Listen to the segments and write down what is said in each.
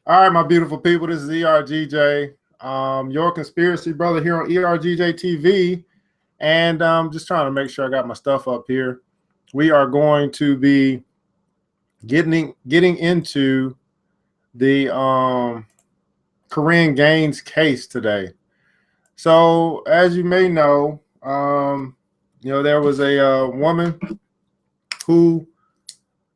All right, my beautiful people, this is ERGJ, your conspiracy brother here on ERGJ TV, and just trying to make sure I got my stuff up here. We are going to be getting into the Korryn Gaines case today. So, as you may know, there was a woman who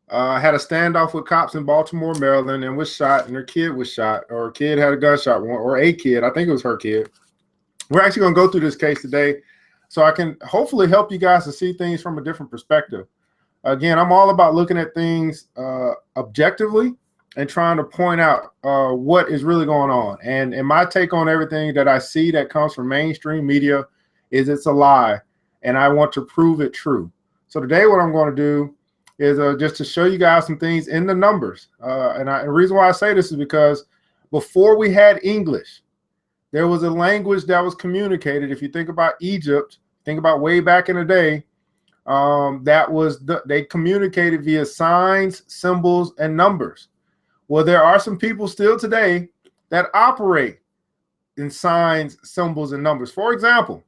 had a standoff with cops in Baltimore, Maryland, and was shot, and her kid was shot, or her kid had a gunshot wound, or a kid. I think it was her kid. We're actually going to go through this case today so I can hopefully help you guys to see things from a different perspective. Again, I'm all about looking at things objectively and trying to point out what is really going on. And my take on everything that I see that comes from mainstream media is it's a lie, and I want to prove it true. So today what I'm going to do is just to show you guys some things in the numbers. And the reason why I say this is because before we had English, there was a language that was communicated. If you think about Egypt, think about way back in the day, they communicated via signs, symbols, and numbers. Well, there are some people still today that operate in signs, symbols, and numbers. For example,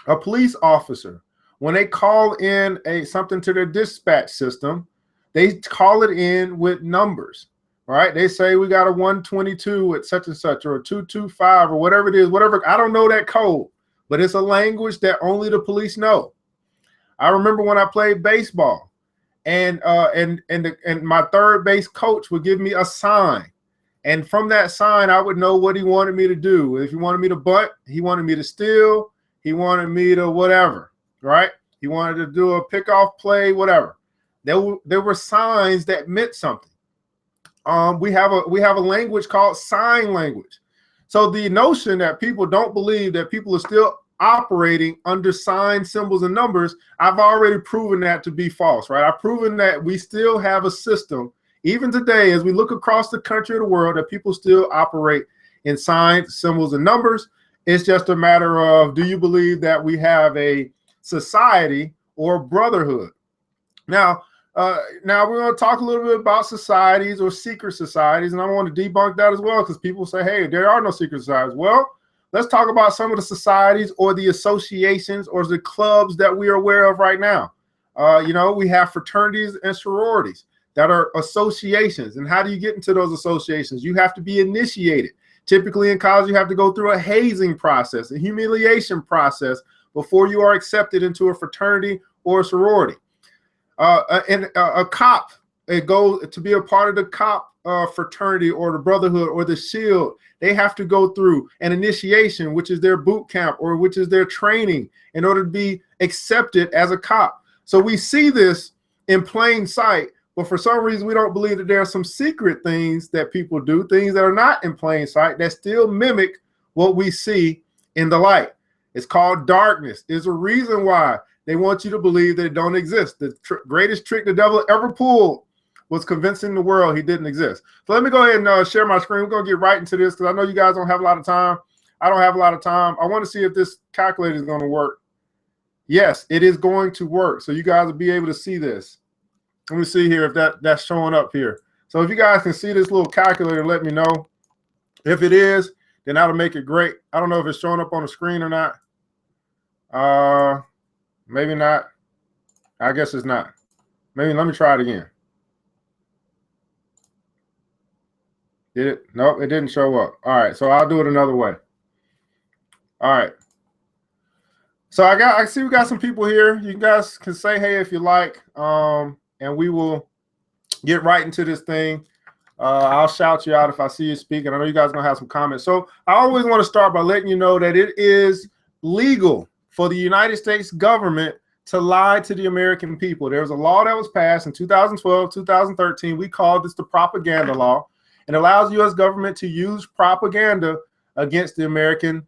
a police officer, when they call in something to their dispatch system, they call it in with numbers, right? They say we got a 122 at such and such, or a 225, or whatever it is, whatever. I don't know that code, but it's a language that only the police know. I remember when I played baseball, and my third base coach would give me a sign, and from that sign I would know what he wanted me to do. If he wanted me to bunt, he wanted me to steal, he wanted me to whatever. Right? He wanted to do a pickoff play, whatever. There were signs that meant something. We have a language called sign language. So the notion that people don't believe that people are still operating under signs, symbols, and numbers, I've already proven that to be false, right? I've proven that we still have a system, even today, as we look across the country or the world, that people still operate in signs, symbols, and numbers. It's just a matter of, do you believe that we have a society or brotherhood? Now we're going to talk a little bit about societies or secret societies, and I want to debunk that as well, because people say, hey, there are no secret societies. Well, let's talk about some of the societies or the associations or the clubs that we are aware of right now. We have fraternities and sororities that are associations. And how do you get into those associations? You have to be initiated. Typically in college, you have to go through a hazing process, a humiliation process, before you are accepted into a fraternity or a sorority. And a cop, it goes to be a part of the cop fraternity or the brotherhood or the shield. They have to go through an initiation, which is their boot camp or which is their training in order to be accepted as a cop. So we see this in plain sight, but for some reason we don't believe that there are some secret things that people do, things that are not in plain sight that still mimic what we see in the light. It's called darkness. There's a reason why they want you to believe that it don't exist. The greatest trick the devil ever pulled was convincing the world he didn't exist. So let me go ahead and share my screen. We're going to get right into this because I know you guys don't have a lot of time. I don't have a lot of time. I want to see if this calculator is going to work. Yes, it is going to work. So you guys will be able to see this. Let me see here if that's showing up here. So if you guys can see this little calculator, let me know. If it is, then that'll make it great. I don't know if it's showing up on the screen or not. Maybe not. I guess it's not. Maybe let me try it again. Did it? Nope, it didn't show up. All right, so I'll do it another way. All right. So I see we got some people here. You guys can say hey if you like, and we will get right into this thing. I'll shout you out if I see you speaking. I know you guys are going to have some comments. So I always want to start by letting you know that it is legal for the United States government to lie to the American people. There was a law that was passed in 2012, 2013. We called this the propaganda law, and allows U.S. government to use propaganda against the American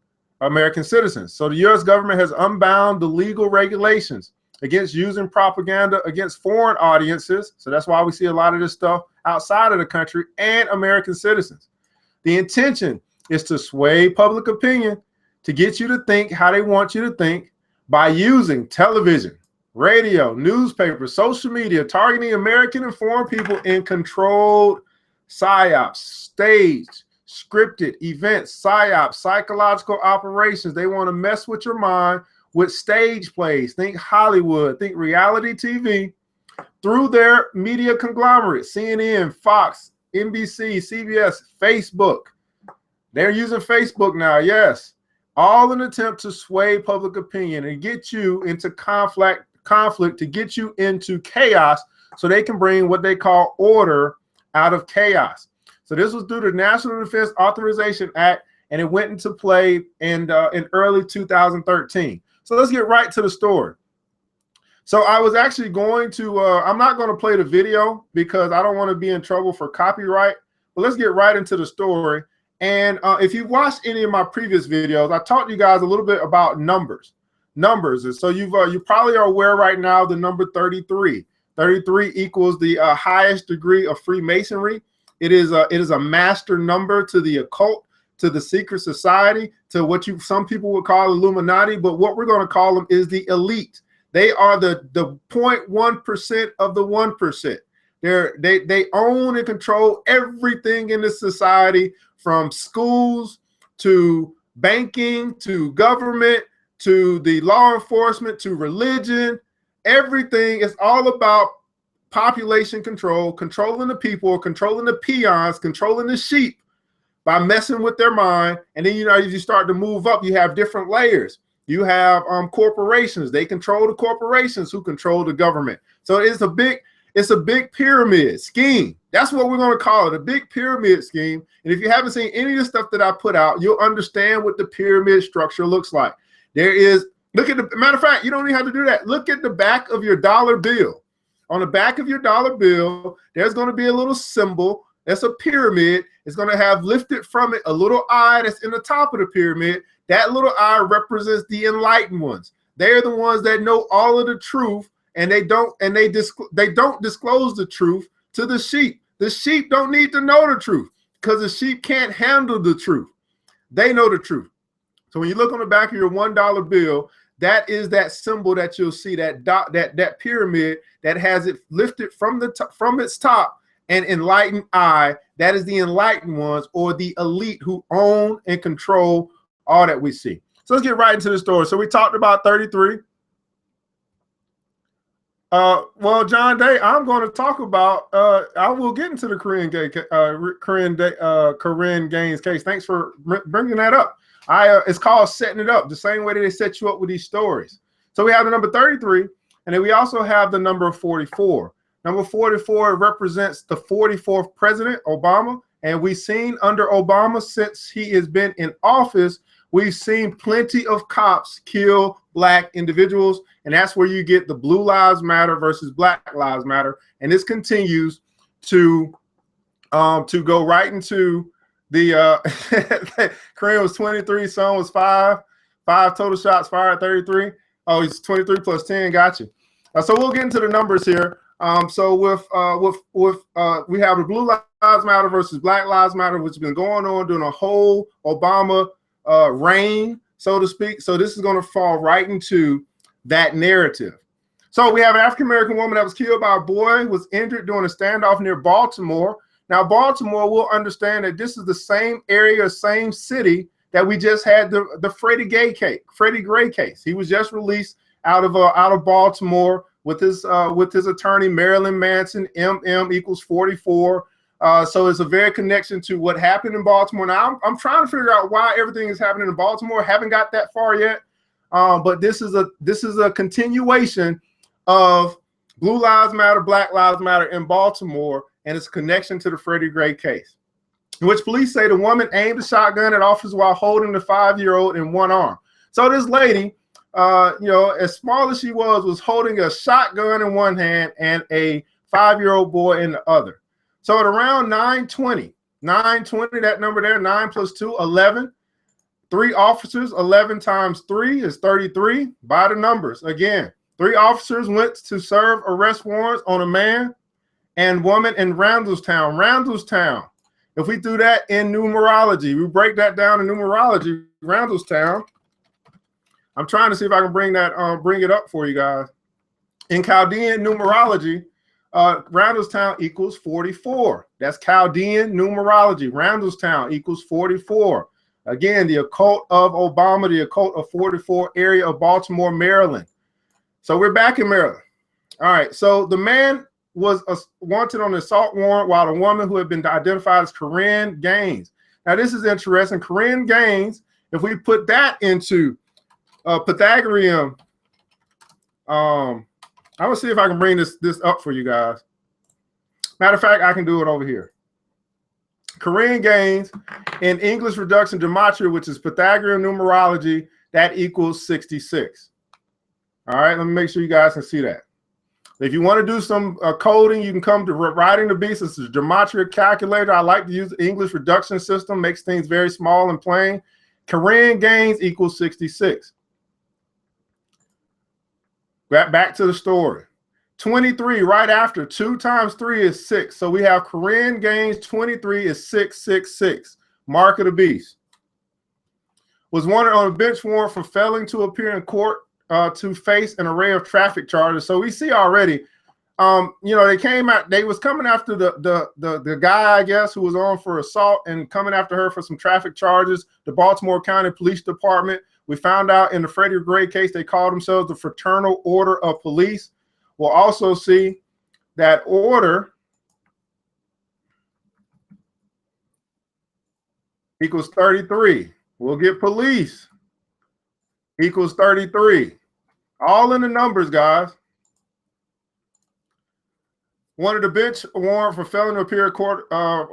citizens. So the U.S. government has unbound the legal regulations against using propaganda against foreign audiences. So that's why we see a lot of this stuff outside of the country and American citizens. The intention is to sway public opinion, to get you to think how they want you to think by using television, radio, newspapers, social media, targeting American and foreign people in controlled psyops, staged, scripted events, psyops, psychological operations. They want to mess with your mind with stage plays. Think Hollywood, think reality TV through their media conglomerate, CNN, Fox, NBC, CBS, Facebook. They're using Facebook now, yes. All in an attempt to sway public opinion and get you into conflict to get you into chaos so they can bring what they call order out of chaos. So this was through the National Defense Authorization Act, and it went into play in early 2013. So let's get right to the story. So I was actually going to, I'm not going to play the video because I don't want to be in trouble for copyright, but let's get right into the story. And if you've watched any of my previous videos, I taught you guys a little bit about numbers. And so you probably are aware right now the number 33. 33 equals the highest degree of Freemasonry. It is a master number to the occult, to the secret society, to what some people would call Illuminati, but what we're going to call them is the elite. They are the 0.1% of the 1%. They own and control everything in this society, from schools to banking to government to the law enforcement to religion. Everything is all about population control, controlling the people, controlling the peons, controlling the sheep by messing with their mind. And then, as you start to move up, you have different layers. You have corporations. They control the corporations who control the government. So it's a big pyramid scheme. That's what we're going to call it, a big pyramid scheme. And if you haven't seen any of the stuff that I put out, you'll understand what the pyramid structure looks like. Look at the matter of fact, you don't even have to do that. Look at the back of your dollar bill. On the back of your dollar bill, there's going to be a little symbol. That's a pyramid. It's going to have lifted from it a little eye that's in the top of the pyramid. That little eye represents the enlightened ones. They're the ones that know all of the truth, and they don't disclose the truth to the sheep. The sheep don't need to know the truth because the sheep can't handle the truth. They know the truth. So when you look on the back of your $1 bill, that is that symbol that you'll see, that pyramid that has it lifted from its top, and enlightened eye. That is the enlightened ones, or the elite, who own and control all that we see. So let's get right into the story. So we talked about 33. Well, John Day, I'm going to talk about, I will get into the Korryn Gaines case. Thanks for bringing that up. It's called setting it up, the same way that they set you up with these stories. So we have the number 33, and then we also have the number 44. Number 44 represents the 44th president, Obama. And we've seen under Obama, since he has been in office, we've seen plenty of cops kill Black individuals, and that's where you get the Blue Lives Matter versus Black Lives Matter. And this continues to go right into the Korryn was 23, son was 5 total shots fired, 33. Oh, he's 23 plus 10. Gotcha. So we'll get into the numbers here. So we have the Blue Lives Matter versus Black Lives Matter, which has been going on during a whole Obama reign, so to speak. So this is going to fall right into that narrative. So we have an African-American woman that was killed by a boy who was injured during a standoff near Baltimore. Now, Baltimore will understand that this is the same area, same city that we just had the Freddie Gray case. He was just released out of Baltimore with his attorney, Marilyn Manson. MM equals 44. So it's a very connection to what happened in Baltimore. Now I'm trying to figure out why everything is happening in Baltimore. Haven't got that far yet. But this is a continuation of Blue Lives Matter, Black Lives Matter in Baltimore, and its connection to the Freddie Gray case, in which police say the woman aimed a shotgun at officers while holding the 5-year-old in one arm. So this lady, as small as she was holding a shotgun in one hand and a 5-year-old boy in the other. So at around 9:20, that number there, 9 plus 2, 11. 3 officers, 11 times 3 is 33. By the numbers. Again, 3 officers went to serve arrest warrants on a man and woman in Randallstown. Randallstown. If we do that in numerology, we break that down in numerology, Randallstown. I'm trying to see if I can bring it up for you guys. In Chaldean numerology, Randallstown equals 44. That's Chaldean numerology. Randallstown equals 44. Again, the occult of Obama, the occult of 44 area of Baltimore, Maryland. So we're back in Maryland. All right. So the man was wanted on an assault warrant, while the woman who had been identified as Korryn Gaines. Now, this is interesting. Korryn Gaines, if we put that into Pythagorean, I'm gonna see if I can bring this up for you guys. Matter of fact, I can do it over here. Korryn Gaines in English reduction gematria, which is Pythagorean numerology, that equals 66. All right, let me make sure you guys can see that. If you want to do some coding, you can come to Writing the Beast. This is a gematria calculator. I like to use the English reduction system, makes things very small and plain. Korryn Gaines equals 66. Back to the story. 23 right after 2 times 3 is 6. So we have Korryn Gaines 23 is 666. Mark of the beast. Was wanted on a bench warrant for failing to appear in court to face an array of traffic charges. So we see already, you know, they came out, they was coming after the guy, I guess, who was on for assault and coming after her for some traffic charges. The Baltimore County Police Department. We found out in the Freddie Gray case, they called themselves the Fraternal Order of Police. We'll also see that order equals 33. We'll get police equals 33. All in the numbers, guys. Wanted a bench warrant for failing to appear in court.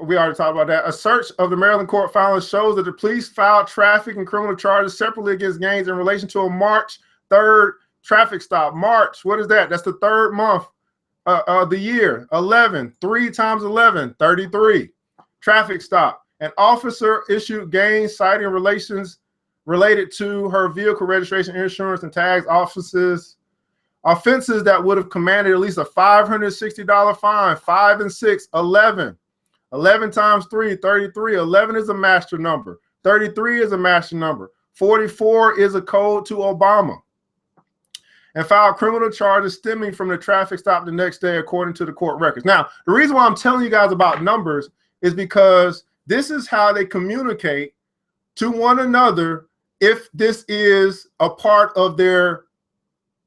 We already talked about that. A search of the Maryland court filing shows that the police filed traffic and criminal charges separately against Gaines in relation to a March 3rd traffic stop. March, what is that? That's the 3rd month of the year. 11, 3 times 11, 33. Traffic stop. An officer issued Gaines citing relations related to her vehicle registration, insurance, and tags offenses that would have commanded at least a $560 fine. 5 and 6, 11. 11 times 3, 33. 11 is a master number. 33 is a master number. 44 is a code to Obama. And filed criminal charges stemming from the traffic stop the next day, according to the court records. Now, the reason why I'm telling you guys about numbers is because this is how they communicate to one another if this is a part of their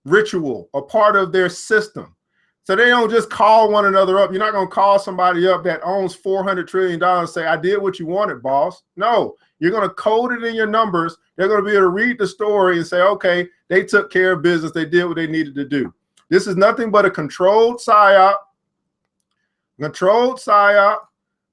ritual, a part of their system. So they don't just call one another up. You're not going to call somebody up that owns $400 trillion and say, I did what you wanted, boss. No, you're going to code it in your numbers. They're going to be able to read the story and say, okay, they took care of business. They did what they needed to do. This is nothing but a controlled psyop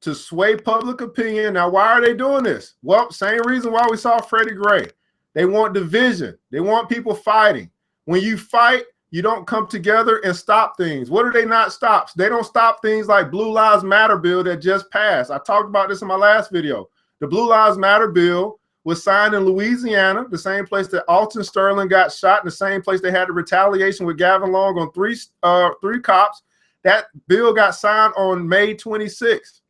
to sway public opinion. Now, why are they doing this? Well, same reason why we saw Freddie Gray. They want division. They want people fighting. When you fight, you don't come together and stop things. What do they not stop? They don't stop things like Blue Lives Matter bill that just passed. I talked about this in my last video. The Blue Lives Matter bill was signed in Louisiana, the same place that Alton Sterling got shot, in the same place they had the retaliation with Gavin Long on three cops. That bill got signed on May 26th.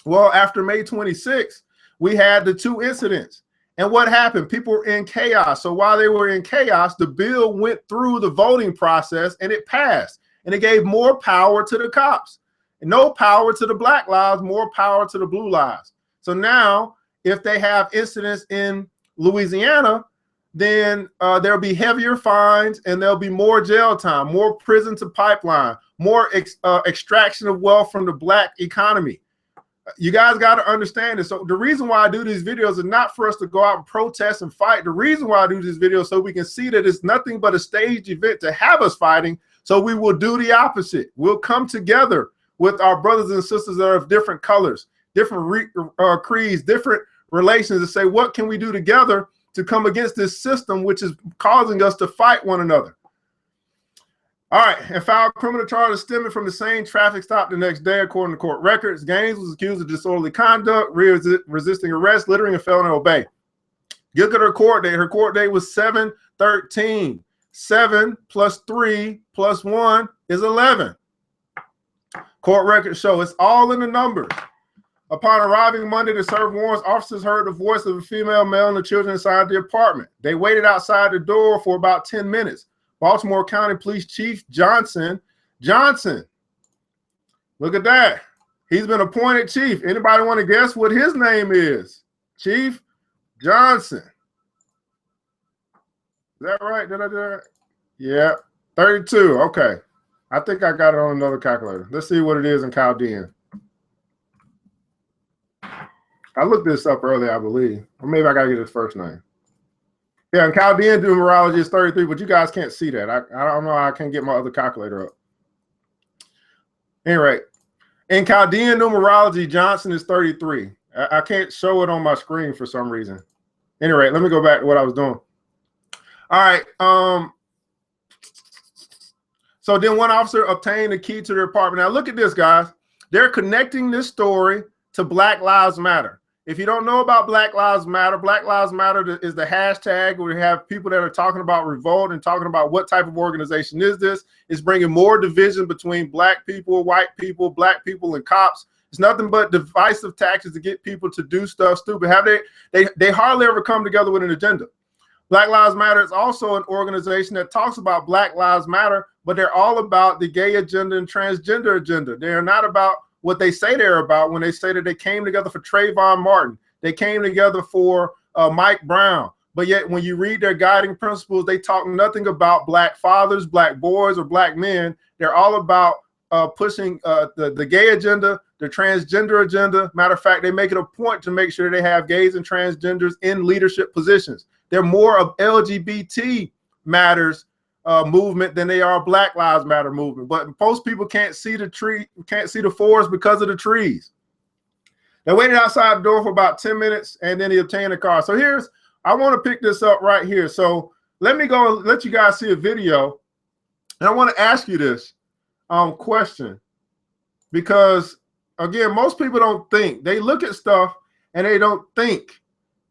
Well, after May 26th, we had the 2 incidents. And what happened? People were in chaos. So while they were in chaos, the bill went through the voting process and it passed. And it gave more power to the cops. And no power to the Black lives, more power to the blue lives. So now, if they have incidents in Louisiana, then there'll be heavier fines and there'll be more jail time, more prison to pipeline, more extraction of wealth from the Black economy. You guys got to understand this. So the reason why I do these videos is not for us to go out and protest and fight. The reason why I do these videos so we can see that it's nothing but a staged event to have us fighting. So we will do the opposite. We'll come together with our brothers and sisters that are of different colors, different creeds, different relations, to say, what can we do together to come against this system which is causing us to fight one another? All right, and filed criminal charges stemming from the same traffic stop the next day, according to court records. Gaines was accused of disorderly conduct, resisting arrest, littering, and failing to obey. Look at her court date. Her court date was 7/13. 7 plus 3 plus 1 is 11. Court records show it's all in the numbers. Upon arriving Monday to serve warrants, officers heard the voice of a female, male, and the children inside the apartment. They waited outside the door for about 10 minutes. Baltimore County Police Chief Johnson Look at that. He's been appointed chief. Anybody want to guess what his name is? Chief Johnson. Is that right? Did I do that? Yeah, 32. Okay. I think I got it on another calculator. Let's see what it is in Chaldean. I looked this up earlier, I believe. Or maybe I got to get his first name. Yeah, in Chaldean numerology is 33, but you guys can't see that. I don't know how I can't get my other calculator up. Anyway, in Chaldean numerology, Johnson is 33. I can't show it on my screen for some reason. Anyway, let me go back to what I was doing. All right. So then one officer obtained the key to their apartment. Now look at this, guys. They're connecting this story to Black Lives Matter. If you don't know about Black Lives Matter is the hashtag where we have people that are talking about revolt and talking about what type of organization is this. It's bringing more division between black people, white people, black people, and cops. It's nothing but divisive tactics to get people to do stuff stupid. They hardly ever come together with an agenda. Black Lives Matter is also an organization that talks about Black Lives Matter, but they're all about the gay agenda and transgender agenda. They are not about what they say they're about when they say that they came together for Trayvon Martin. They came together for Mike Brown. But yet when you read their guiding principles, they talk nothing about black fathers, black boys, or black men. They're all about pushing the gay agenda, the transgender agenda. Matter of fact, they make it a point to make sure they have gays and transgenders in leadership positions. They're more of LGBT matters movement than they are Black Lives Matter movement. But most people can't see the tree, can't see the forest because of the trees. They waited outside the door for about 10 minutes and then he obtained a car. So I want to pick this up right here. So let me go and let you guys see a video. And I want to ask you this question, because again, most people don't think. They look at stuff and they don't think.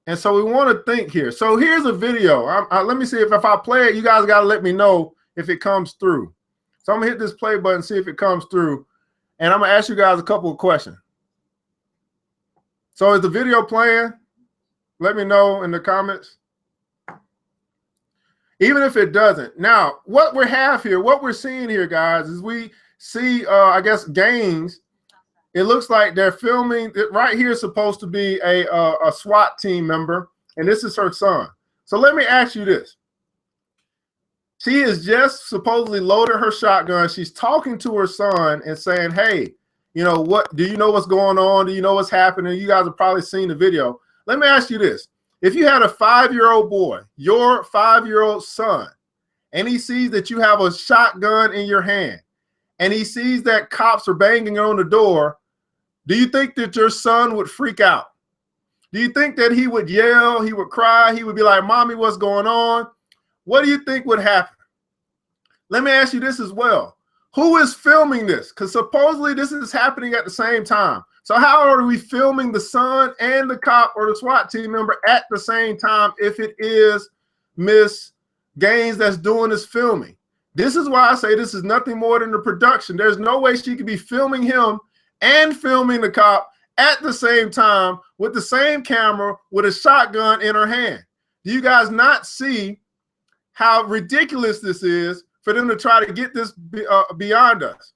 And so we want to think here. So here's a video. Let me see if I play it, you guys got to let me know if it comes through. So I'm going to hit this play button, see if it comes through. And I'm going to ask you guys a couple of questions. So is the video playing? Let me know in the comments. Even if it doesn't. Now, what we're seeing here, guys, is we see, I guess, Gaines. It looks like they're filming it right here. Is supposed to be a SWAT team member, and this is her son. So let me ask you this. She is just supposedly loaded her shotgun. She's talking to her son and saying, hey, you know what? Do you know what's going on? Do you know what's happening? You guys have probably seen the video. Let me ask you this. If you had a 5-year-old boy, your 5-year-old son, and he sees that you have a shotgun in your hand, and he sees that cops are banging on the door, do you think that your son would freak out? Do you think that he would yell, he would cry, he would be like, mommy, what's going on? What do you think would happen? Let me ask you this as well. Who is filming this? Because supposedly this is happening at the same time. So how are we filming the son and the cop or the SWAT team member at the same time if it is Miss Gaines that's doing this filming? This is why I say this is nothing more than the production. There's no way she could be filming him and filming the cop at the same time with the same camera with a shotgun in her hand. Do you guys not see how ridiculous this is for them to try to get this beyond us?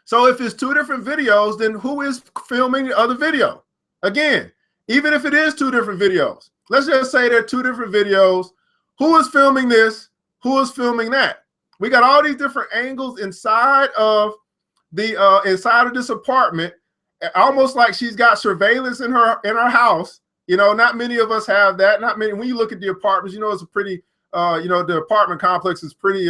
So if it's two different videos, then who is filming the other video? Again, even if it is two different videos, let's just say they're two different videos. Who is filming this? Who is filming that? We got all these different angles inside of this apartment, almost like she's got surveillance in her house. You know, not many of us have that. Not many. When you look at the apartments, you know, it's a pretty, the apartment complex is pretty,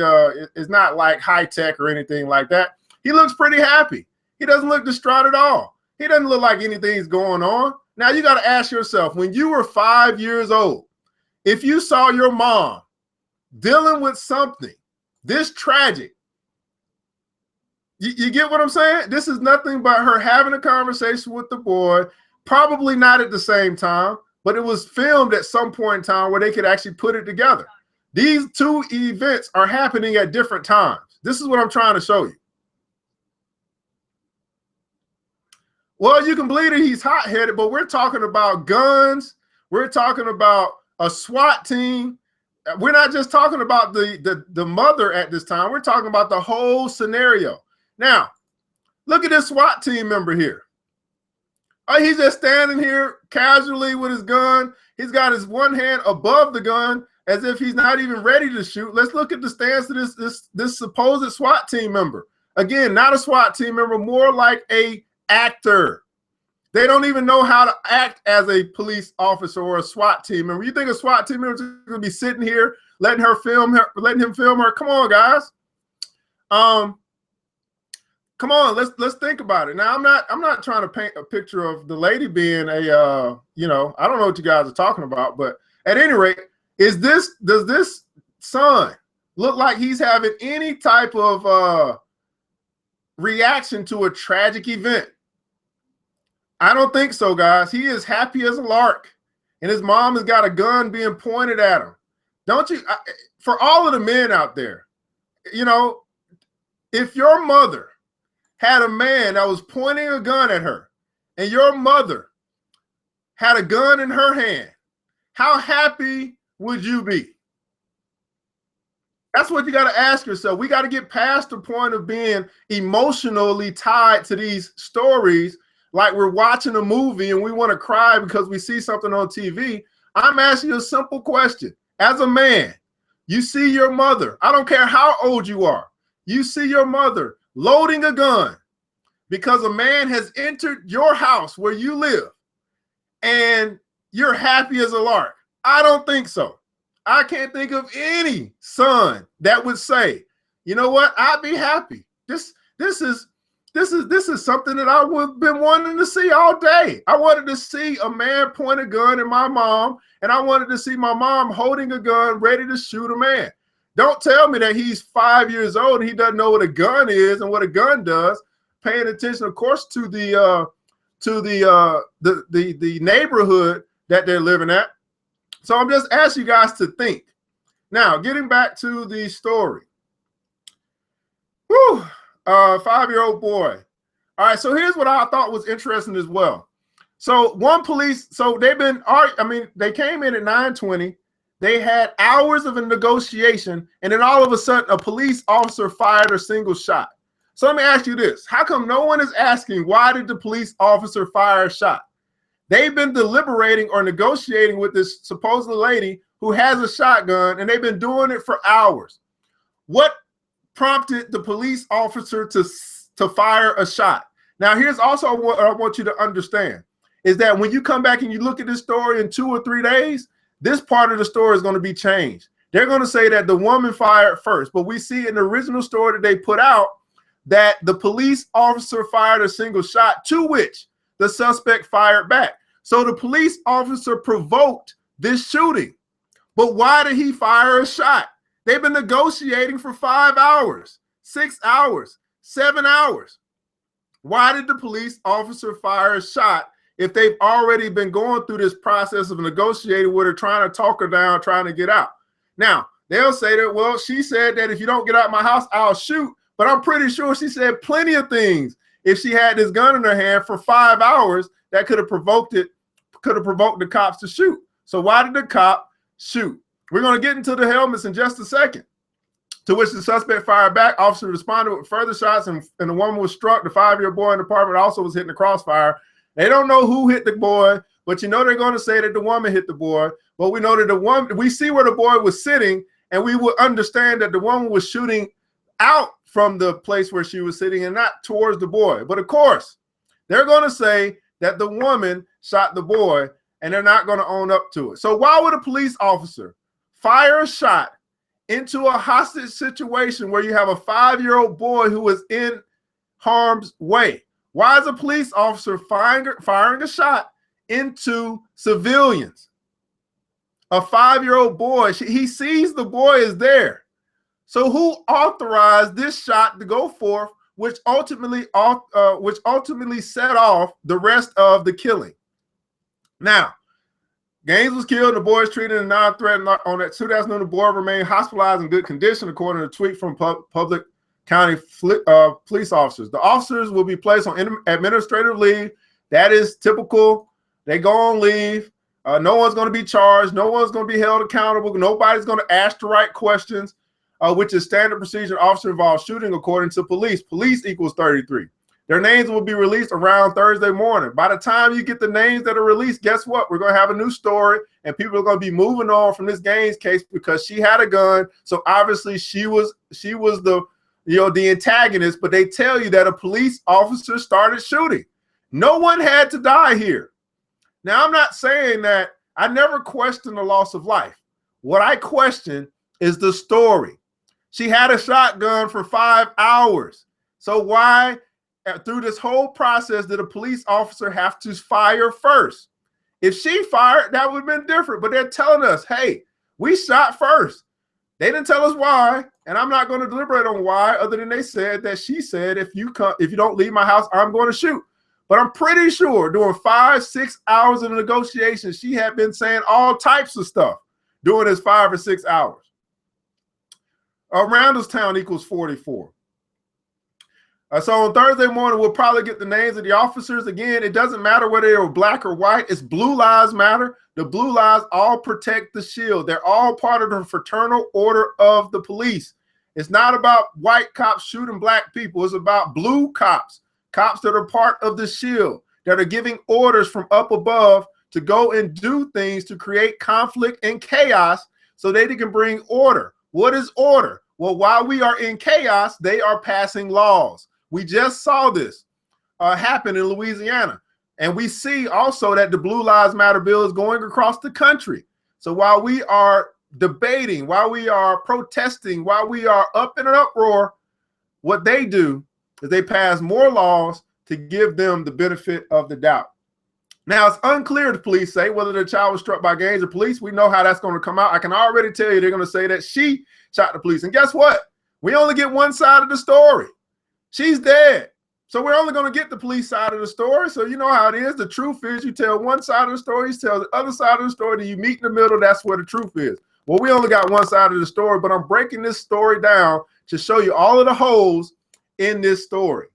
it's not like high tech or anything like that. He looks pretty happy. He doesn't look distraught at all. He doesn't look like anything's going on. Now you got to ask yourself, when you were 5 years old, if you saw your mom dealing with something this tragic, you get what I'm saying? This is nothing but her having a conversation with the boy, probably not at the same time, but it was filmed at some point in time where they could actually put it together. These two events are happening at different times. This is what I'm trying to show you. Well, you can believe that he's hot-headed, but we're talking about guns. We're talking about a SWAT team. We're not just talking about the mother at this time. We're talking about the whole scenario. Now, Look at this SWAT team member here. Oh, he's just standing here casually with his gun. He's got his one hand above the gun as if he's not even ready to shoot. Let's look at the stance of this supposed SWAT team member. Again, not a SWAT team member, more like a actor. They don't even know how to act as a police officer or a SWAT team member. You think a SWAT team member is going to be sitting here letting him film her? Come on, guys. Come on, let's think about it. Now, I'm not trying to paint a picture of the lady being a I don't know what you guys are talking about, but at any rate, does this son look like he's having any type of reaction to a tragic event? I don't think so, guys. He is happy as a lark, and his mom has got a gun being pointed at him. Don't you? For all of the men out there, if your mother had a man that was pointing a gun at her, and your mother had a gun in her hand, how happy would you be? That's what you got to ask yourself. We got to get past the point of being emotionally tied to these stories like we're watching a movie and we want to cry because we see something on TV. I'm asking you a simple question. As a man, you see your mother, I don't care how old you are, you see your mother loading a gun because a man has entered your house where you live and you're happy as a lark. I don't think so. I can't think of any son that would say, you know what, I'd be happy. This is something that I would have been wanting to see all day. I wanted to see a man point a gun at my mom, and I wanted to see my mom holding a gun ready to shoot a man. Don't tell me that he's 5 years old and he doesn't know what a gun is and what a gun does, paying attention, of course, to the neighborhood that they're living at. So I'm just asking you guys to think. Now, getting back to the story. 5-year-old boy. All right, so here's what I thought was interesting as well. So they came in at 9:20. They had hours of a negotiation, and then all of a sudden, a police officer fired a single shot. So let me ask you this. How come no one is asking why did the police officer fire a shot? They've been deliberating or negotiating with this supposed lady who has a shotgun, and they've been doing it for hours. What prompted the police officer to fire a shot? Now, here's also what I want you to understand, is that when you come back and you look at this story in 2 or 3 days, this part of the story is going to be changed. They're going to say that the woman fired first, but we see in the original story that they put out that the police officer fired a single shot, to which the suspect fired back. So the police officer provoked this shooting. But why did he fire a shot? They've been negotiating for 5 hours, 6 hours, 7 hours. Why did the police officer fire a shot if they've already been going through this process of negotiating with her, trying to talk her down, trying to get out? Now, they'll say that, well, she said that if you don't get out of my house, I'll shoot. But I'm pretty sure she said plenty of things if she had this gun in her hand for 5 hours that could have provoked the cops to shoot. So why did the cop shoot? We're going to get into the helmets in just a second. To which the suspect fired back. Officer responded with further shots, and the woman was struck. The 5-year-old boy in the apartment also was hitting the crossfire. They don't know who hit the boy, but they're going to say that the woman hit the boy. But we know that we see where the boy was sitting, and we will understand that the woman was shooting out from the place where she was sitting and not towards the boy. But of course, they're going to say that the woman shot the boy, and they're not going to own up to it. So why would a police officer fire a shot into a hostage situation where you have a 5-year-old boy who is in harm's way? Why is a police officer firing a shot into civilians? A 5-year-old boy, he sees the boy is there. So who authorized this shot to go forth, which ultimately set off the rest of the killing? Now, Gaines was killed. The boy is treated in non-threat on that 2 days. The boy remained hospitalized in good condition, according to a tweet from Public County police officers. The officers will be placed on administrative leave. That is typical. They go on leave. No one's going to be charged. No one's going to be held accountable. Nobody's going to ask the right questions, which is standard procedure. Officer involved shooting, according to police. Police equals 33. Their names will be released around Thursday morning. By the time you get the names that are released, guess what? We're going to have a new story, and people are going to be moving on from this Gaines case because she had a gun. So obviously she was the the antagonist. But they tell you that a police officer started shooting. No one had to die here. Now, I'm not saying that I never questioned the loss of life. What I question is the story. She had a shotgun for 5 hours. So why, through this whole process, did a police officer have to fire first? If she fired, that would have been different. But they're telling us, hey, we shot first. They didn't tell us why, and I'm not going to deliberate on why, other than they said that she said, if you don't leave my house, I'm going to shoot. But I'm pretty sure during 5-6 hours of negotiation, she had been saying all types of stuff during this 5 or 6 hours. Randallstown equals 44. So on Thursday morning, we'll probably get the names of the officers. Again, it doesn't matter whether they were black or white. It's Blue Lives Matter. The Blue Lives all protect the shield. They're all part of the fraternal order of the police. It's not about white cops shooting black people. It's about blue cops, cops that are part of the shield, that are giving orders from up above to go and do things to create conflict and chaos so they can bring order. What is order? Well, while we are in chaos, they are passing laws. We just saw this happen in Louisiana. And we see also that the Blue Lives Matter bill is going across the country. So while we are debating, while we are protesting, while we are up in an uproar, what they do is they pass more laws to give them the benefit of the doubt. Now, it's unclear, the police say, whether the child was struck by gangs or police. We know how that's going to come out. I can already tell you they're going to say that she shot the police. And guess what? We only get one side of the story. She's dead. So we're only going to get the police side of the story. So you know how it is. The truth is you tell one side of the story, you tell the other side of the story, then you meet in the middle. That's where the truth is. Well, we only got one side of the story, but I'm breaking this story down to show you all of the holes in this story.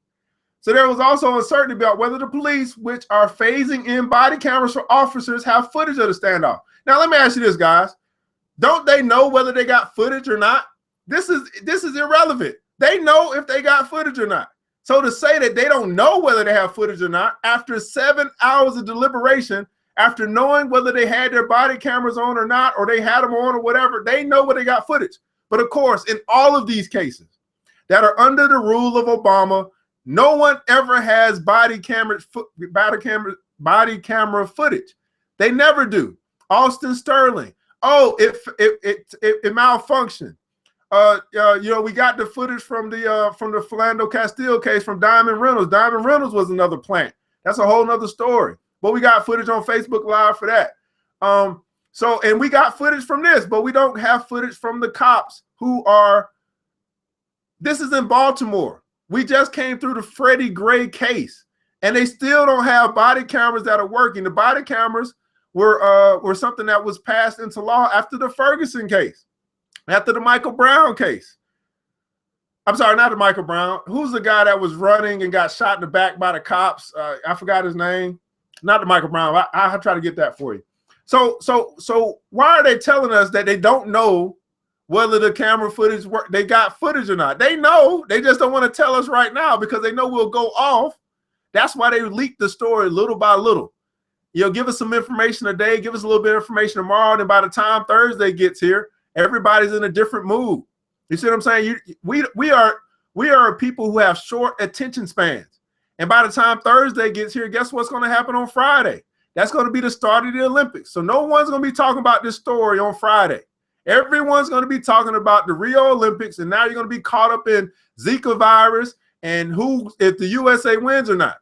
So there was also uncertainty about whether the police, which are phasing in body cameras for officers, have footage of the standoff. Now, let me ask you this, guys. Don't they know whether they got footage or not? This is irrelevant. They know if they got footage or not. So to say that they don't know whether they have footage or not, after 7 hours of deliberation, after knowing whether they had their body cameras on or not, or they had them on or whatever, they know where they got footage. But of course, in all of these cases that are under the rule of Obama, no one ever has body camera footage. They never do. Austin Sterling. Oh, it malfunctioned. We got the footage from the Philando Castile case from Diamond Reynolds. Diamond Reynolds was another plant. That's a whole nother story. But we got footage on Facebook Live for that. And we got footage from this, but we don't have footage from the cops who are. This is in Baltimore. We just came through the Freddie Gray case, and they still don't have body cameras that are working. The body cameras were something that was passed into law after the Ferguson case. After the Michael Brown case. I'm sorry, not the Michael Brown. Who's the guy that was running and got shot in the back by the cops? I forgot his name. Not the Michael Brown. I'll try to get that for you. So why are they telling us that they don't know whether the camera footage work? They got footage or not? They know. They just don't want to tell us right now because they know we'll go off. That's why they leaked the story little by little. Give us some information today. Give us a little bit of information tomorrow. And by the time Thursday gets here, everybody's in a different mood. You see what I'm saying? We are people who have short attention spans. And by the time Thursday gets here, guess what's going to happen on Friday? That's going to be the start of the Olympics. So no one's going to be talking about this story on Friday. Everyone's going to be talking about the Rio Olympics, and now you're going to be caught up in Zika virus and if the USA wins or not.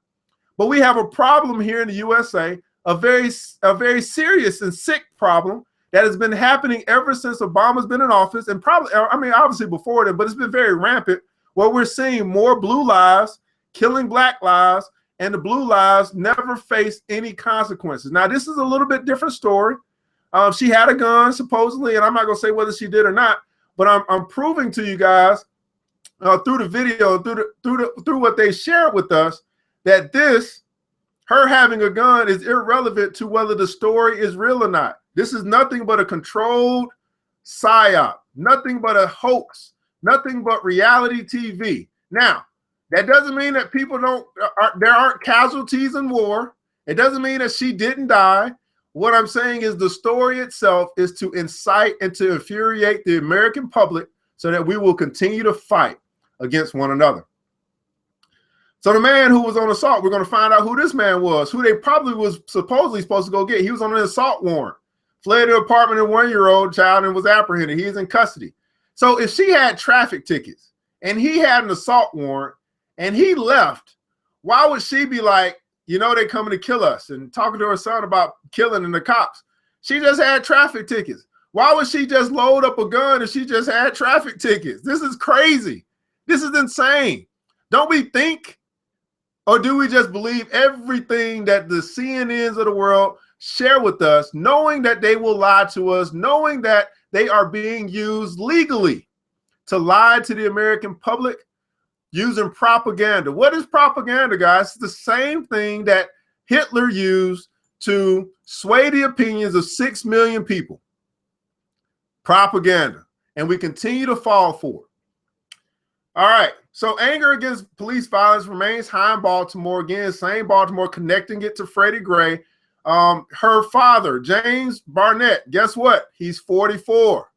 But we have a problem here in the USA, a very serious and sick problem that has been happening ever since Obama's been in office, and obviously before that, but it's been very rampant, where we're seeing more blue lives killing black lives, and the blue lives never face any consequences. Now, this is a little bit different story. She had a gun, supposedly, and I'm not going to say whether she did or not, but I'm proving to you guys through the video, through what they shared with us, that her having a gun is irrelevant to whether the story is real or not. This is nothing but a controlled psyop, nothing but a hoax, nothing but reality TV. Now, That doesn't mean that people there aren't casualties in war. It doesn't mean that she didn't die. What I'm saying is the story itself is to incite and to infuriate the American public so that we will continue to fight against one another. So the man who was on assault, we're going to find out who this man was, who they probably was supposedly supposed to go get. He was on an assault warrant, fled the apartment of a 1-year-old child and was apprehended. He is in custody. So if she had traffic tickets and he had an assault warrant and he left, why would she be like, you know, they're coming to kill us, and talking to her son about killing and the cops? She just had traffic tickets. Why would she just load up a gun if she just had traffic tickets? This is crazy. This is insane. Don't we think, or do we just believe everything that the CNNs of the world share with us, knowing that they will lie to us, knowing that they are being used legally to lie to the American public using propaganda? What is propaganda, guys? It's the same thing that Hitler used to sway the opinions of 6 million people. Propaganda. And we continue to fall for it. All right. So anger against police violence remains high in Baltimore. Again, same Baltimore, connecting it to Freddie Gray. Her father, James Barnett, guess what? He's 44.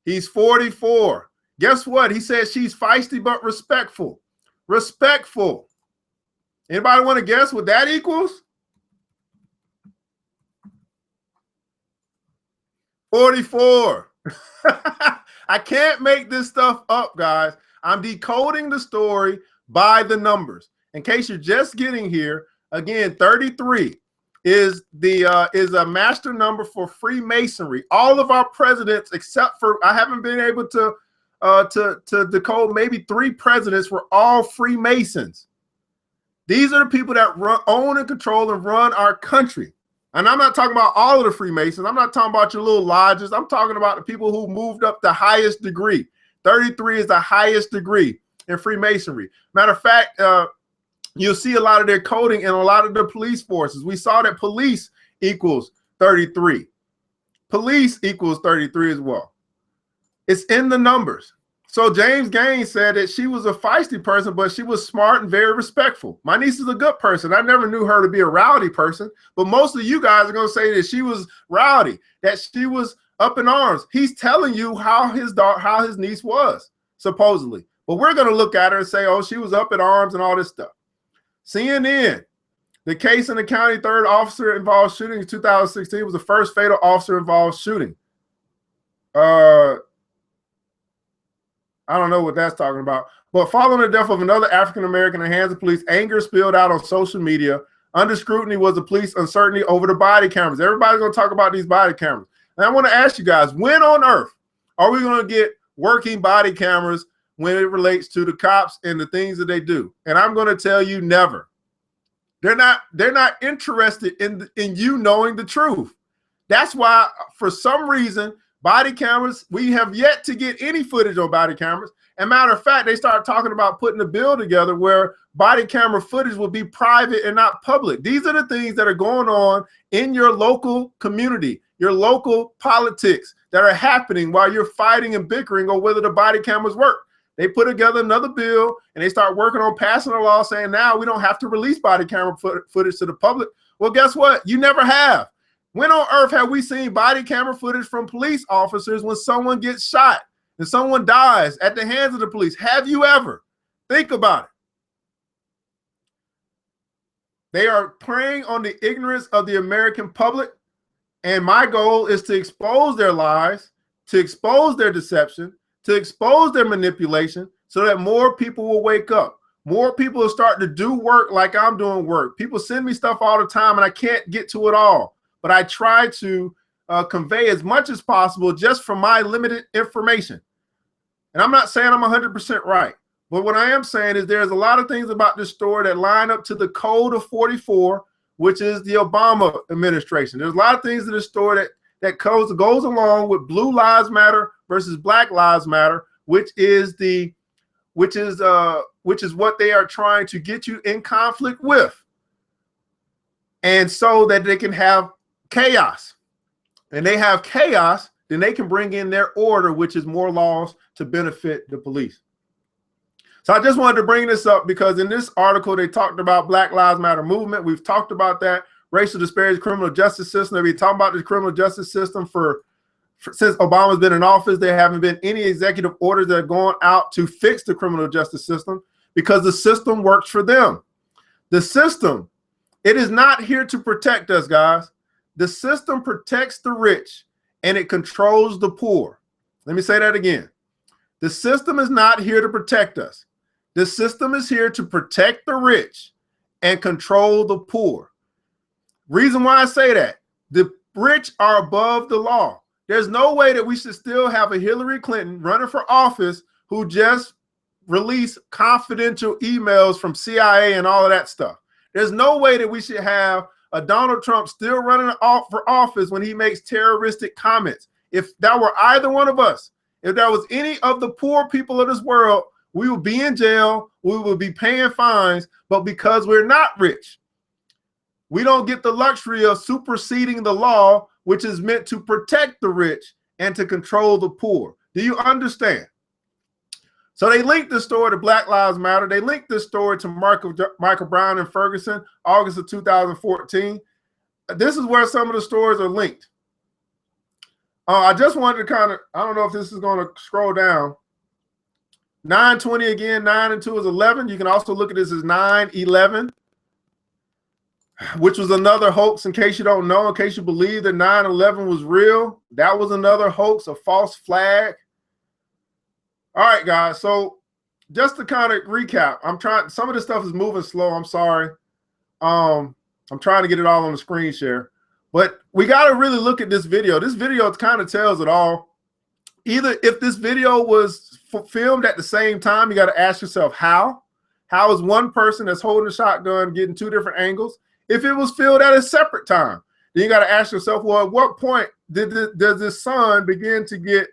He's 44. Guess what? He said she's feisty but respectful. Respectful. Anybody want to guess what that equals? 44. I can't make this stuff up, guys. I'm decoding the story by the numbers. In case you're just getting here, again, 33 is a master number for Freemasonry. All of our presidents, except for, I haven't been able to decode, maybe 3 presidents were all Freemasons. These are the people that own and control and run our country. And I'm not talking about all of the Freemasons. I'm not talking about your little lodges. I'm talking about the people who moved up the highest degree. 33 is the highest degree in Freemasonry. Matter of fact, you'll see a lot of their coding in a lot of the police forces. We saw that police equals 33. Police equals 33 as well. It's in the numbers. So James Gaines said that she was a feisty person, but she was smart and very respectful. My niece is a good person. I never knew her to be a rowdy person, but most of you guys are going to say that she was rowdy, that she was up in arms. He's telling you how his niece was, supposedly. But we're going to look at her and say, oh, she was up in arms and all this stuff. CNN, the case in the county, 3rd officer involved shooting in 2016 was the first fatal officer involved shooting. I don't know what that's talking about. But following the death of another African-American in the hands of police, anger spilled out on social media. Under scrutiny was the police uncertainty over the body cameras. Everybody's going to talk about these body cameras. And I want to ask you guys, when on earth are we going to get working body cameras when it relates to the cops and the things that they do? And I'm going to tell you, never. They're not interested in you knowing the truth. That's why, for some reason, body cameras, we have yet to get any footage on body cameras. And matter of fact, they started talking about putting a bill together where body camera footage will be private and not public. These are the things that are going on in your local community, your local politics that are happening while you're fighting and bickering on whether the body cameras work. They put together another bill and they start working on passing a law saying now we don't have to release body camera footage to the public. Well, guess what? You never have. When on earth have we seen body camera footage from police officers when someone gets shot and someone dies at the hands of the police? Have you ever? Think about it. They are preying on the ignorance of the American public. And my goal is to expose their lies, to expose their deception, to expose their manipulation so that more people will wake up. More people will start to do work like I'm doing work. People send me stuff all the time and I can't get to it all. But I try to convey as much as possible just from my limited information. And I'm not saying I'm 100% right. But what I am saying is there's a lot of things about this story that line up to the code of 44, which is the Obama administration. There's a lot of things in this story that goes along with Blue Lives Matter versus Black Lives Matter, which is what they are trying to get you in conflict with. And so that they can have chaos. And they have chaos, then they can bring in their order, which is more laws to benefit the police. So I just wanted to bring this up because in this article, they talked about Black Lives Matter movement. We've talked about that. Racial disparity, criminal justice system. They've been talking about the criminal justice system since Obama's been in office. There haven't been any executive orders that are going out to fix the criminal justice system because the system works for them. The system, it is not here to protect us, guys. The system protects the rich and it controls the poor. Let me say that again. The system is not here to protect us. The system is here to protect the rich and control the poor. Reason why I say that, the rich are above the law. There's no way that we should still have a Hillary Clinton running for office who just released confidential emails from CIA and all of that stuff. There's no way that we should have a Donald Trump still running for office when he makes terroristic comments. If that were either one of us, if that was any of the poor people of this world, we would be in jail, we would be paying fines, but because we're not rich, we don't get the luxury of superseding the law, which is meant to protect the rich and to control the poor. Do you understand? So they linked this story to Black Lives Matter. They linked this story to Michael Brown and Ferguson, August of 2014. This is where some of the stories are linked. I just wanted to kind of, I don't know if this is going to scroll down. 920 again, 9 and 2 is 11. You can also look at this as 9/11, which was another hoax, in case you don't know, in case you believe that 9/11 was real. That was another hoax, a false flag. All right, guys. So just to kind of recap, some of this stuff is moving slow. I'm sorry. I'm trying to get it all on the screen share. But we got to really look at this video. This video kind of tells it all. Either if this video was filmed at the same time, you got to ask yourself how. How is one person that's holding a shotgun getting two different angles? If it was filmed at a separate time, then you got to ask yourself, well, at what point does this sun begin to get,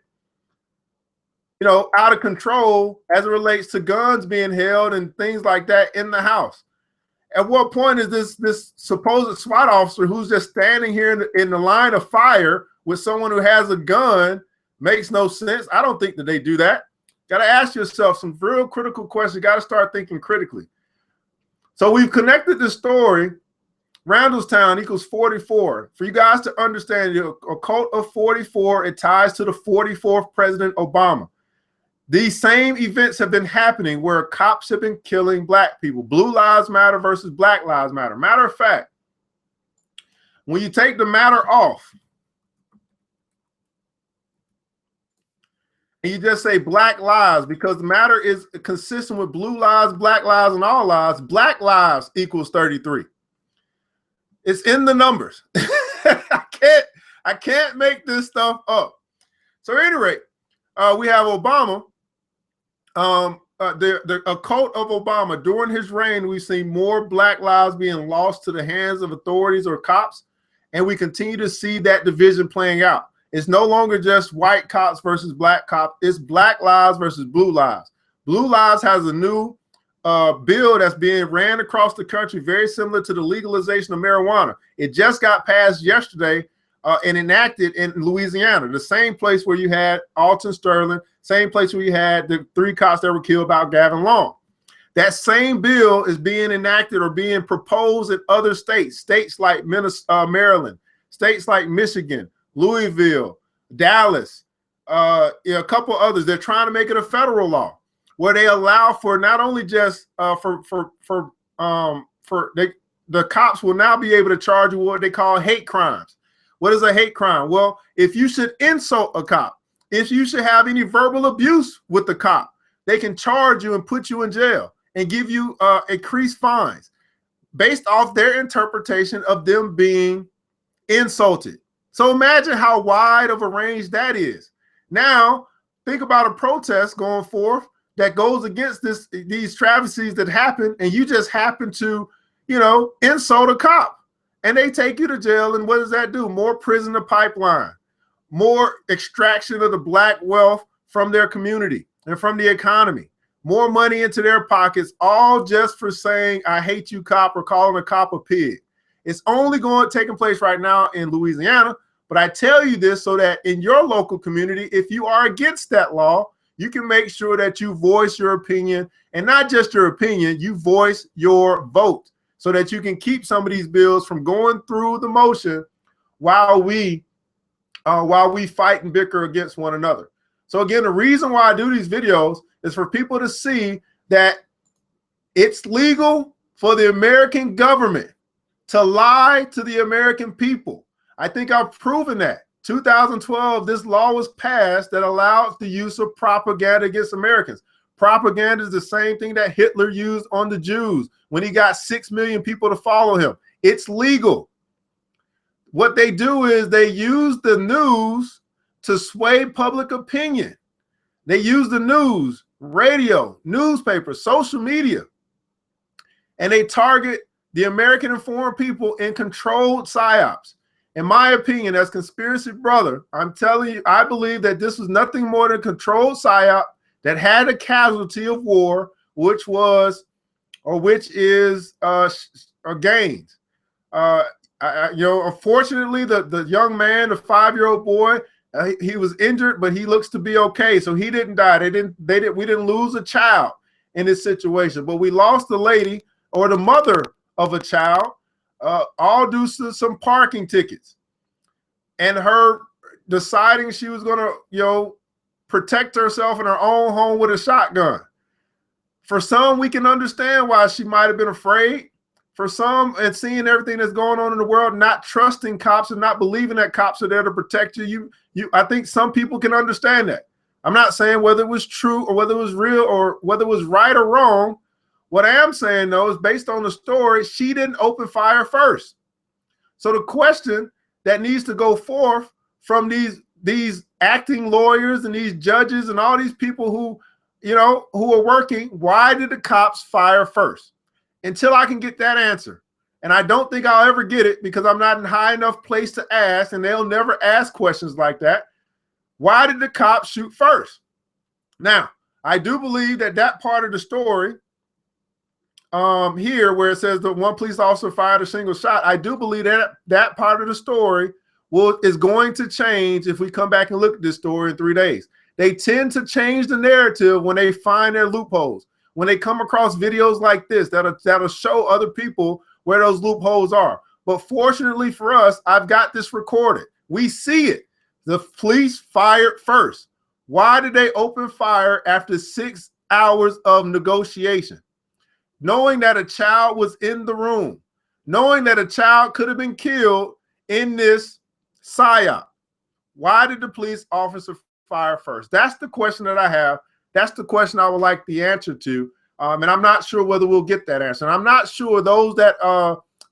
out of control as it relates to guns being held and things like that in the house? At what point is this supposed SWAT officer who's just standing here in the line of fire with someone who has a gun? Makes no sense. I don't think that they do that. Got to ask yourself some real critical questions. Got to start thinking critically. So we've connected the story. Randallstown equals 44. For you guys to understand, a cult of 44, it ties to the 44th President Obama. These same events have been happening where cops have been killing black people. Blue Lives Matter versus Black Lives Matter. Matter of fact, when you take the matter off, and you just say Black Lives, because the matter is consistent with blue lives, black lives, and all lives, Black Lives equals 33. It's in the numbers. I can't make this stuff up. So at any rate, we have Obama. A cult of Obama. During his reign, we've seen more black lives being lost to the hands of authorities or cops, and we continue to see that division playing out. It's no longer just white cops versus black cops. It's black lives versus blue lives. Blue Lives has a new bill that's being ran across the country, very similar to the legalization of marijuana. It just got passed yesterday and enacted in Louisiana, the same place where you had Alton Sterling, same place where you had the 3 cops that were killed by Gavin Long. That same bill is being enacted or being proposed in other states, states like Maryland, states like Michigan, Louisville, Dallas, a couple others. They're trying to make it a federal law where they allow for not only just the cops will now be able to charge you what they call hate crimes. What is a hate crime? Well, if you should insult a cop, if you should have any verbal abuse with the cop, they can charge you and put you in jail and give you increased fines based off their interpretation of them being insulted. So imagine how wide of a range that is. Now, think about a protest going forth that goes against these travesties that happen, and you just happen to, insult a cop. And they take you to jail, and what does that do? More prisoner pipeline, more extraction of the black wealth from their community and from the economy, more money into their pockets, all just for saying, I hate you, cop, or calling a cop a pig. It's only taking place right now in Louisiana, but I tell you this so that in your local community, if you are against that law, you can make sure that you voice your opinion, and not just your opinion, you voice your vote so that you can keep some of these bills from going through the motion while we fight and bicker against one another. So again, the reason why I do these videos is for people to see that it's legal for the American government to lie to the American people. I think I've proven that. 2012, this law was passed that allows the use of propaganda against Americans. Propaganda is the same thing that Hitler used on the Jews when he got 6 million people to follow him. It's legal. What they do is they use the news to sway public opinion. They use the news, radio, newspapers, social media, and they target the American informed people in controlled psyops. In my opinion, as conspiracy brother, I'm telling you, I believe that this was nothing more than controlled psyop that had a casualty of war, which is Gaines. Unfortunately, the young man, the 5-year-old boy, he was injured, but he looks to be okay. So he didn't die. We didn't lose a child in this situation, but we lost the lady or the mother of a child, all due to some parking tickets and her deciding she was going to, protect herself in her own home with a shotgun. For some, we can understand why she might have been afraid. For some, and seeing everything that's going on in the world, not trusting cops and not believing that cops are there to protect you, I think some people can understand that. I'm not saying whether it was true or whether it was real or whether it was right or wrong. What I am saying, though, is based on the story, she didn't open fire first. So the question that needs to go forth from these acting lawyers and these judges and all these people who are working, why did the cops fire first? Until I can get that answer. And I don't think I'll ever get it because I'm not in high enough place to ask, and they'll never ask questions like that. Why did the cops shoot first? Now, I do believe that part of the story here where it says that one police officer fired a single shot, I do believe that part of the story is going to change if we come back and look at this story in 3 days. They tend to change the narrative when they find their loopholes. When they come across videos like this, that'll show other people where those loopholes are. But fortunately for us, I've got this recorded. We see it. The police fired first. Why did they open fire after 6 hours of negotiation? Knowing that a child was in the room, knowing that a child could have been killed in this psyop. Why did the police officer fire first? That's the question that I have. That's the question I would like the answer to. And I'm not sure whether we'll get that answer. And I'm not sure those that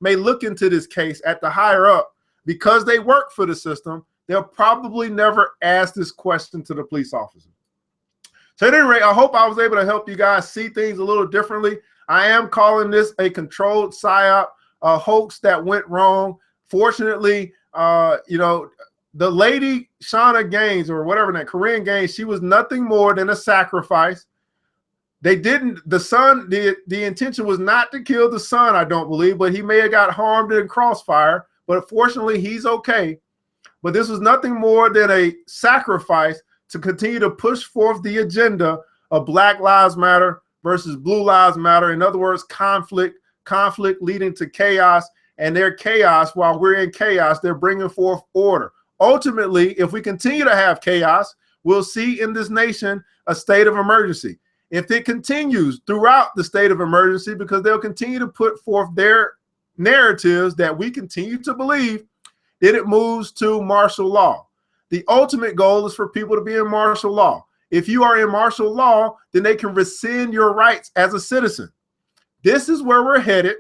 may look into this case at the higher up, because they work for the system, they'll probably never ask this question to the police officer. So at any rate, I hope I was able to help you guys see things a little differently. I am calling this a controlled psyop, a hoax that went wrong. Fortunately, the lady, Shauna Gaines, or whatever that, Korryn Gaines, she was nothing more than a sacrifice. The intention was not to kill the son, I don't believe, but he may have got harmed in crossfire. But fortunately, he's okay. But this was nothing more than a sacrifice to continue to push forth the agenda of Black Lives Matter versus Blue Lives Matter. In other words, conflict leading to chaos, and their chaos, while we're in chaos, they're bringing forth order. Ultimately, if we continue to have chaos, we'll see in this nation a state of emergency. If it continues throughout the state of emergency, because they'll continue to put forth their narratives that we continue to believe, then it moves to martial law. The ultimate goal is for people to be in martial law. If you are in martial law, then they can rescind your rights as a citizen. This is where we're headed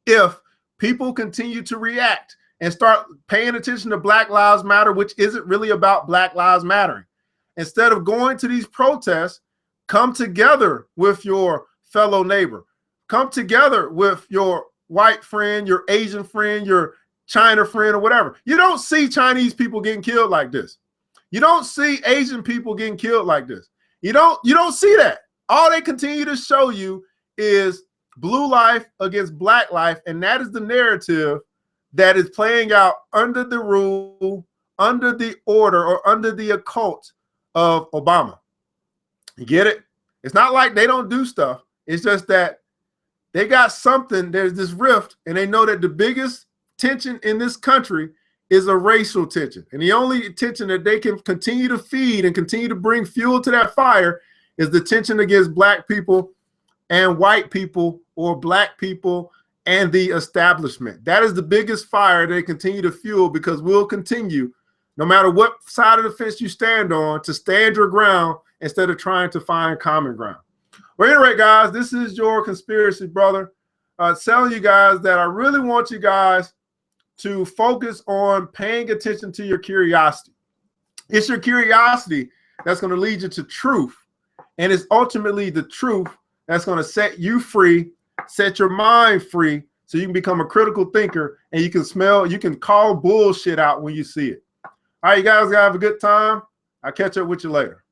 if people continue to react and start paying attention to Black Lives Matter, which isn't really about Black Lives Mattering. Instead of going to these protests, come together with your fellow neighbor. Come together with your white friend, your Asian friend, your China friend, or whatever. You don't see Chinese people getting killed like this. You don't see Asian people getting killed like this. You don't see that. All they continue to show you is blue life against black life, and that is the narrative that is playing out under the rule, under the order, or under the occult of Obama. You get it? It's not like they don't do stuff. It's just that they got something. There's this rift, and they know that the biggest tension in this country is a racial tension. And the only tension that they can continue to feed and continue to bring fuel to that fire is the tension against black people and white people, or black people and the establishment. That is the biggest fire they continue to fuel, because we'll continue, no matter what side of the fence you stand on, to stand your ground instead of trying to find common ground. Well, anyway, guys, this is your conspiracy brother telling you guys that I really want you guys to focus on paying attention to your curiosity. It's your curiosity that's going to lead you to truth. And it's ultimately the truth that's going to set you free, set your mind free, so you can become a critical thinker and you can call bullshit out when you see it. All right, you guys have a good time. I'll catch up with you later.